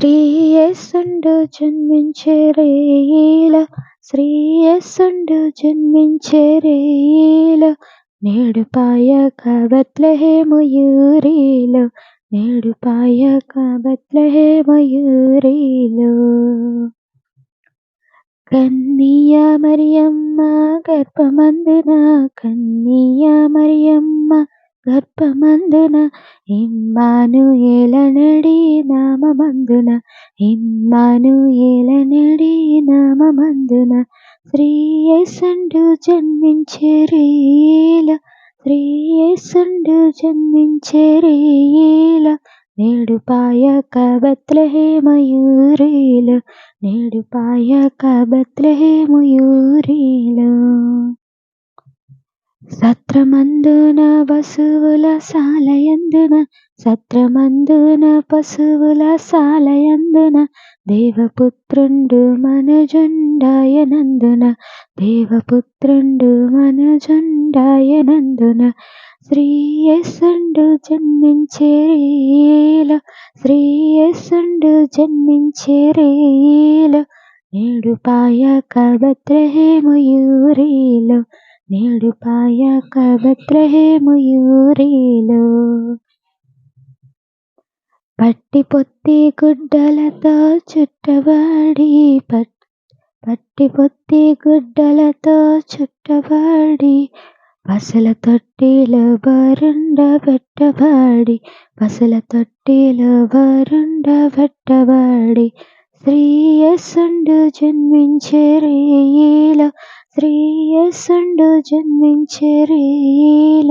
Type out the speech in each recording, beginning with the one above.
శ్రీయేసుండు జన్మించే రేయిల, శ్రీయేసుండు జన్మించే రేయిల, నేడు పాయక బెత్లెహేము యూరిలో, నేడు పాయక బెత్లెహేము యూరిలో. కన్నియ మరియమ్మ గర్భమందున, కన్నియ మరియమ్మ గర్భమందున, ఇమ్మానుయేలనడి నామమందున, ఇమ్మానుయేలనడి నామమందున, శ్రీయేసుండు జన్మించే రేయిల, శ్రీయేసుండు జన్మించే రేయిల, నేడు పాయక బెత్లెహేము యూరిలో, నేడు పాయక బెత్లెహేము యూరిలో. సత్రమందున పశువుల సాలయందున, సత్రమందున పశువుల సాలయందున, దేవపుత్రుండు మనుజుండాయనందున, దేవపుత్రుండు మనుజుండాయనందున, శ్రీయేసుండు జన్మించే రేయిల, శ్రీయేసుండు జన్మించే రేయిల, నేడు పాయక బెత్లెహేము యూరిలో, నేడు పాయక బెత్లెహేము యూరిలో. పట్టి పొత్తి గుడ్డలతో చుట్టబడి, పట్టి పొత్తి గుడ్డలతో చుట్టబడి, పసల తొట్టిలో బరుండబెట్టబడి, పసల తొట్టిలో బరుండబెట్టబడి, శ్రీయేసుండు జన్మించే రేయిల, శ్రీయేసుండు జన్మించే రేయిల,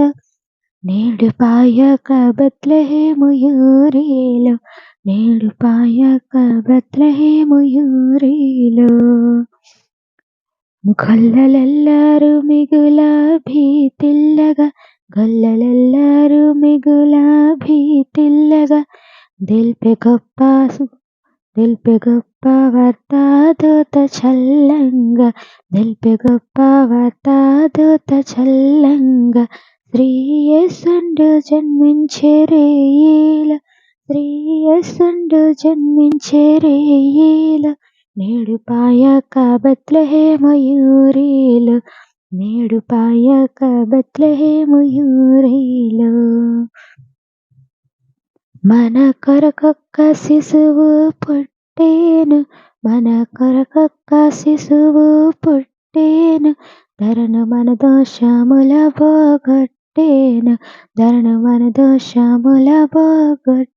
నేడు పాయక బెత్లెహేము యూరిలో, నేడు పాయక బెత్లెహేము యూరిలో. గొల్లలెల్లరు మిగుల భీతిల్లగా, గొల్లలెల్లరు మిగుల భీతిల్లగా, దిల్పె గొప్ప వార్త దూత చల్లంగా, దిల్పె గొప్ప వార్త దూత చల్లంగా, శ్రీయేసుండు జన్మించే రేయిల, శ్రీయేసుండు జన్మించే రేయిల, నేడు పాయక బెత్లెహేము యూరిలో, నేడు పాయక బెత్లెహేము యూరిలో. మన కొరకొక్క శిశువు పుట్టేను, మన కొరకొక్క శిశువు పుట్టేను, ధరను మన దోషముల పోగొట్టేను, ధరను మన దోషముల పోగొట్టేను,